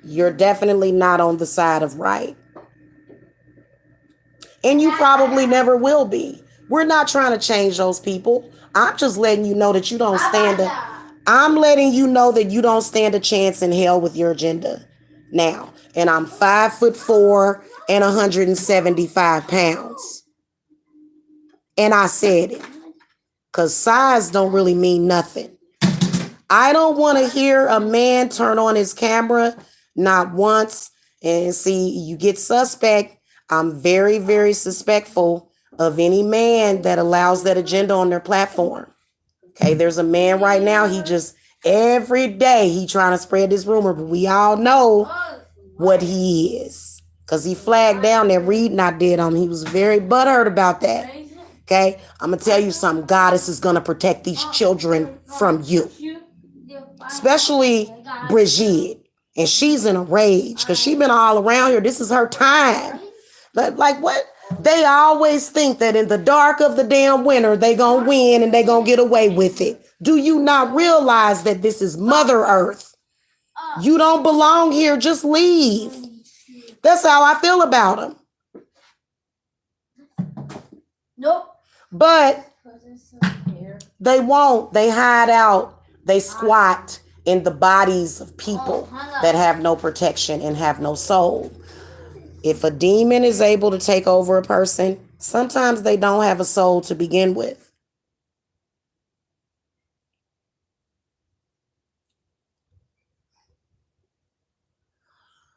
You're definitely not on the side of right. And you probably never will be. We're not trying to change those people. I'm just letting you know that you don't stand I'm letting you know that you don't stand a chance in hell with your agenda now. And I'm 5'4" and 175 pounds. And I said it. Because size don't really mean nothing. I don't want to hear a man turn on his camera not once and see you get suspect. I'm very, very suspectful of any man that allows that agenda on their platform. Okay, there's a man right now, he just every day he trying to spread this rumor, but we all know what he is. Because he flagged down that reading I did on him. He was very butthurt about that. Okay, I'm going to tell you something. Goddess is going to protect these children from you. Especially Brigitte. And she's in a rage because she's been all around here. This is her time. But like what? They always think that in the dark of the damn winter, they gonna win and they gonna get away with it. Do you not realize that this is Mother Earth? You don't belong here. Just leave. That's how I feel about them. Nope. But they won't. They hide out. They squat in the bodies of people that have no protection and have no soul. If a demon is able to take over a person, sometimes they don't have a soul to begin with.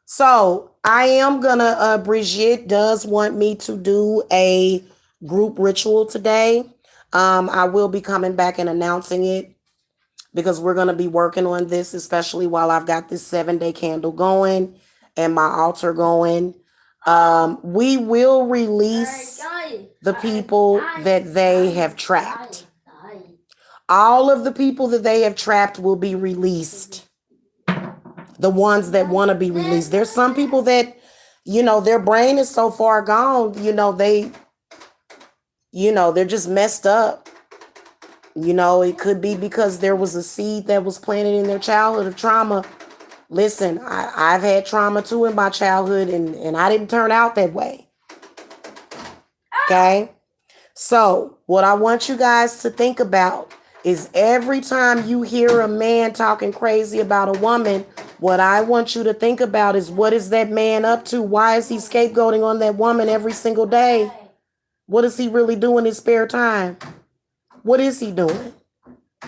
So I am gonna, Brigitte does want me to do a group ritual today. I will be coming back and announcing it because we're gonna be working on this, especially while I've got this 7-day candle going and my altar going. We will release the people that they have trapped. All of the people that they have trapped will be released. The ones that want to be released. There's some people that, their brain is so far gone, they're just messed up. It could be because there was a seed that was planted in their childhood of trauma. Listen, I've had trauma too in my childhood and I didn't turn out that way. Okay? So what I want you guys to think about is every time you hear a man talking crazy about a woman, what I want you to think about is what is that man up to? Why is he scapegoating on that woman every single day? What does he really do in his spare time? What is he doing?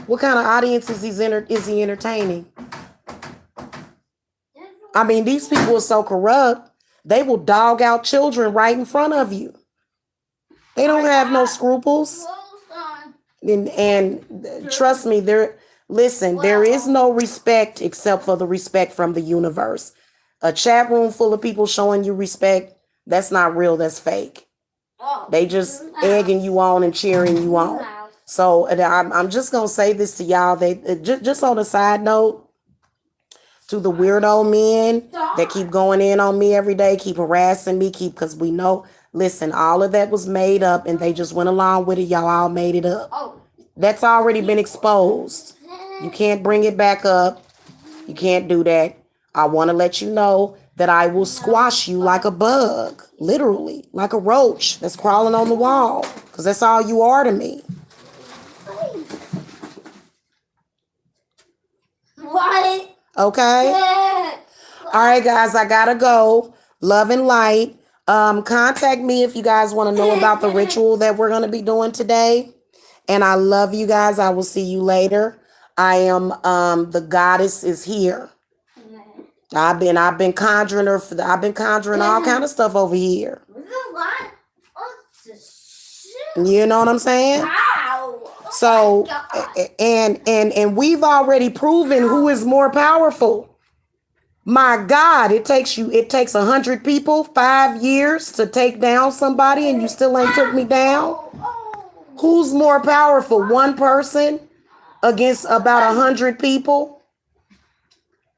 What kind of audience is he entertaining? I mean, these people are so corrupt, they will dog out children right in front of you. They don't have no scruples. And trust me, there is no respect except for the respect from the universe. A chat room full of people showing you respect, that's not real, that's fake. They just egging you on and cheering you on. So I'm just going to say this to y'all. Just on a side note, to the weirdo men that keep going in on me every day, keep harassing me, because we know, listen, all of that was made up and they just went along with it. Y'all all made it up. That's already been exposed. You can't bring it back up. You can't do that. I want to let you know that I will squash you like a bug, literally, like a roach that's crawling on the wall, because that's all you are to me. What? Okay? All right, guys, I gotta go. Love and light. Contact me if you guys want to know about the ritual that we're going to be doing today. And I love you guys. I will see you later. I am the goddess is here. I've been conjuring her I've been conjuring all kind of stuff over here. You know what I'm saying? So and we've already proven who is more powerful. My God, it takes 100 people 5 years to take down somebody and you still ain't took me down. Who's more powerful? One person against about 100 people?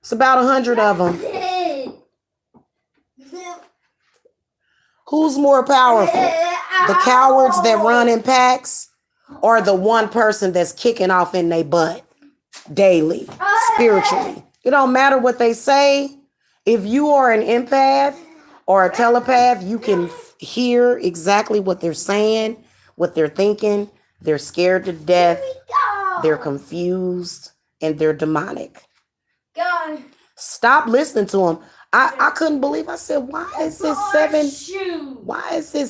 It's about 100 of them. Who's more powerful? The cowards that run in packs or the one person that's kicking off in their butt daily, spiritually? It don't matter what they say. If you are an empath or a telepath, you can hear exactly what they're saying, what they're thinking. They're scared to death. They're confused and they're demonic. God. Stop listening to them. I couldn't believe. I said, why is this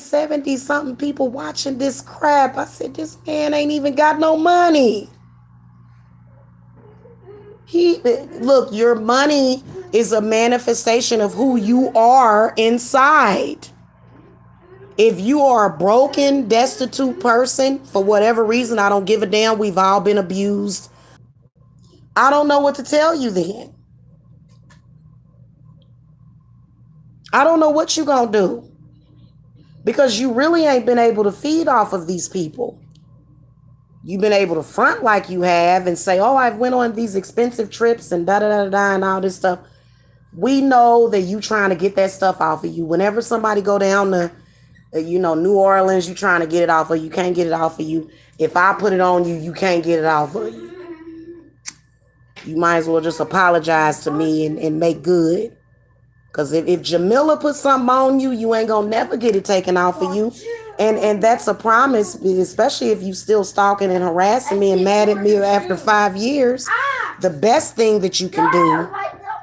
70 something people watching this crap? I said, this man ain't even got no money. Look, your money is a manifestation of who you are inside. If you are a broken, destitute person, for whatever reason, I don't give a damn. We've all been abused. I don't know what to tell you then. I don't know what you gonna do. Because you really ain't been able to feed off of these people. You've been able to front like you have and say, oh, I've went on these expensive trips and da-da-da-da and all this stuff. We know that you trying to get that stuff off of you. Whenever somebody go down to, New Orleans, you trying to get it off of you. Can't get it off of you. If I put it on you, you can't get it off of you. You might as well just apologize to me and make good. Because if Jamila put something on you, you ain't going to never get it taken off of you. And that's a promise, especially if you still stalking and harassing me and mad at me after 5 years. The best thing that you can do,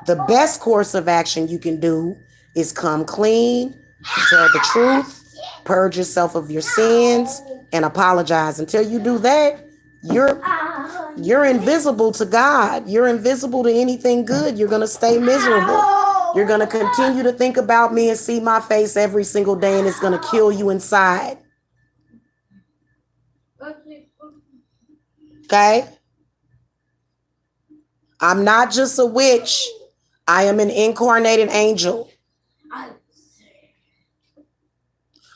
the best course of action you can do is come clean, tell the truth, purge yourself of your sins, and apologize. Until you do that, you're invisible to God. You're invisible to anything good. You're going to stay miserable. You're going to continue to think about me and see my face every single day, and it's going to kill you inside. Okay? I'm not just a witch. I am an incarnated angel.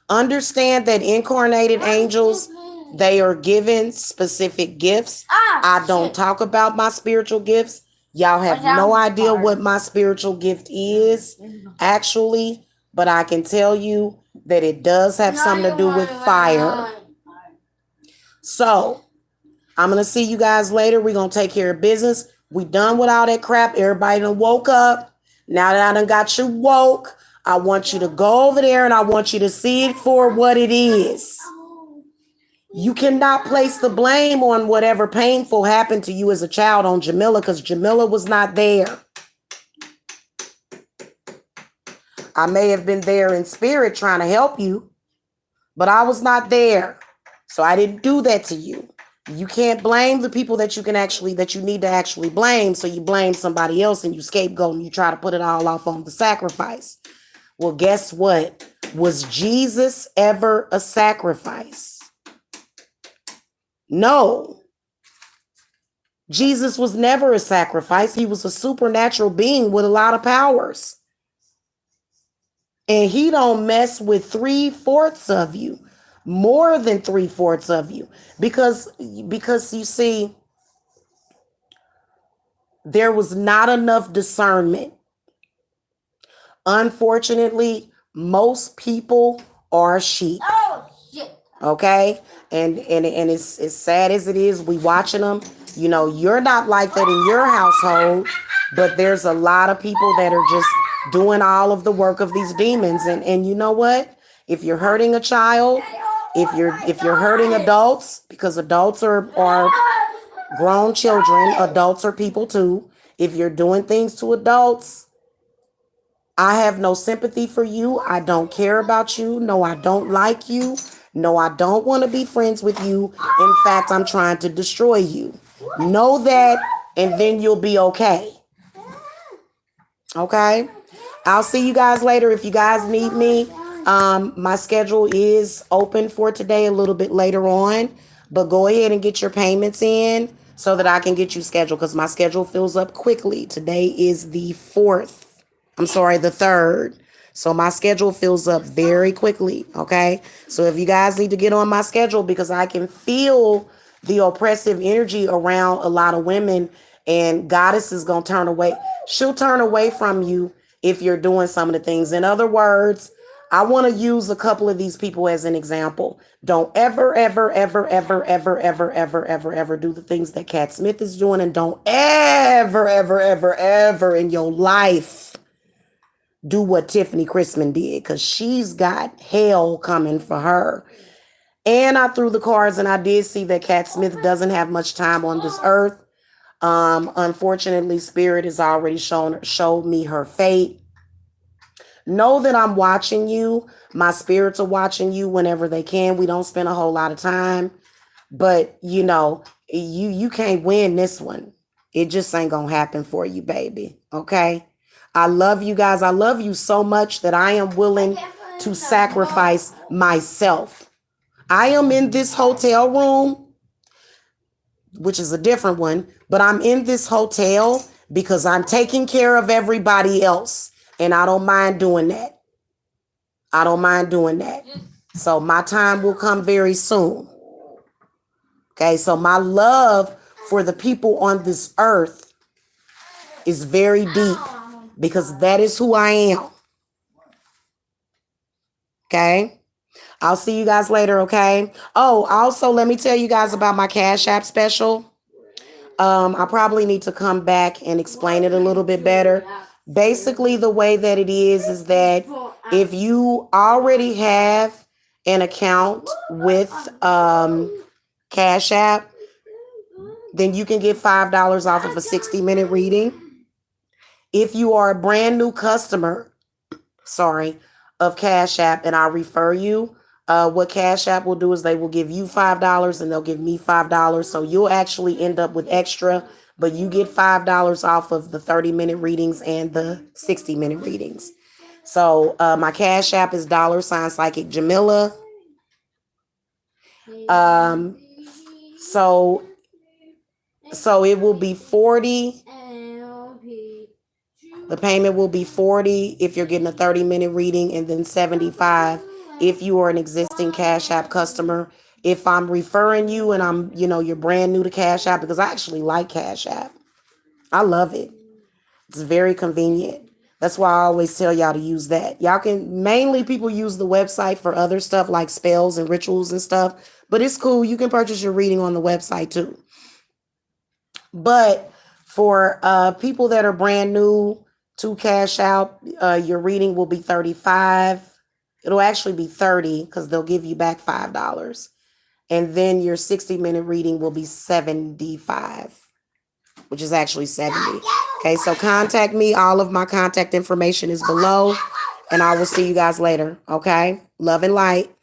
Understand that incarnated angels, they are given specific gifts. I don't talk about my spiritual gifts. Y'all have no idea what my spiritual gift is, actually, but I can tell you that it does have something to do with fire. So, I'm going to see you guys later. We're going to take care of business. We done with all that crap. Everybody done woke up. Now that I done got you woke, I want you to go over there and I want you to see it for what it is. You cannot place the blame on whatever painful happened to you as a child on Jamila, because Jamila was not there. I may have been there in spirit trying to help you, but I was not there. So I didn't do that to you. You can't blame the people that you need to actually blame. So you blame somebody else and you scapegoat and you try to put it all off on the sacrifice. Well, guess what? Was Jesus ever a sacrifice? No. Jesus was never a sacrifice. He was a supernatural being with a lot of powers. And he don't mess with 3/4 of you, more than 3/4 of you, because you see, there was not enough discernment. Unfortunately, most people are sheep. Oh shit. Okay? And it's as sad as it is, we watching them. You're not like that in your household, but there's a lot of people that are just doing all of the work of these demons. And you know what? If you're hurting a child, if you're hurting adults, because adults are grown children, adults are people too. If you're doing things to adults, I have no sympathy for you. I don't care about you. No, I don't like you. No, I don't want to be friends with you. In fact, I'm trying to destroy you. Know that, and then you'll be okay. Okay? I'll see you guys later. If you guys need me, my schedule is open for today a little bit later on. But go ahead and get your payments in so that I can get you scheduled, because my schedule fills up quickly. Today is the 3rd. So my schedule fills up very quickly, okay? So if you guys need to get on my schedule, because I can feel the oppressive energy around a lot of women, and Goddess is going to turn away. She'll turn away from you if you're doing some of the things. In other words, I want to use a couple of these people as an example. Don't ever, ever, ever, ever, ever, ever, ever, ever, ever do the things that Cat Smith is doing. And don't ever, ever, ever, ever in your life do what Tiffany Chrisman did, because she's got hell coming for her. And I threw the cards, and I did see that Cat Smith doesn't have much time on this earth. Unfortunately, Spirit has already showed me her fate. Know that I'm watching you. My spirits are watching you whenever they can. We don't spend a whole lot of time, but you can't win this one. It just ain't gonna happen for you, baby. Okay? I love you guys. I love you so much that I am willing to sacrifice myself. I am in this hotel room, which is a different one, but I'm in this hotel because I'm taking care of everybody else. And I don't mind doing that. I don't mind doing that. So my time will come very soon. Okay, so my love for the people on this earth is very deep because that is who I am. Okay? I'll see you guys later, okay? Oh, also, let me tell you guys about my Cash App special. I probably need to come back and explain it a little bit better. Basically, the way that it is that if you already have an account with Cash App, then you can get $5 off of a 60-minute reading. If you are a brand new customer, of Cash App, and I refer you, what Cash App will do is they will give you $5 and they'll give me $5. So you'll actually end up with extra, but you get $5 off of the 30-minute readings and the 60-minute readings. So my Cash App is $Psychic Jamila. So it will be 40. The payment will be 40 if you're getting a 30-minute reading, and then 75 if you are an existing Cash App customer. If I'm referring you and you're brand new to Cash App, because I actually like Cash App. I love it. It's very convenient. That's why I always tell y'all to use that. Mainly people use the website for other stuff like spells and rituals and stuff, but it's cool. You can purchase your reading on the website too. But for people that are brand new to Cash Out, your reading will be $35. It'll actually be $30 because they'll give you back $5. And then your 60-minute reading will be $75, which is actually $70. Okay, so contact me. All of my contact information is below. And I will see you guys later. Okay? Love and light.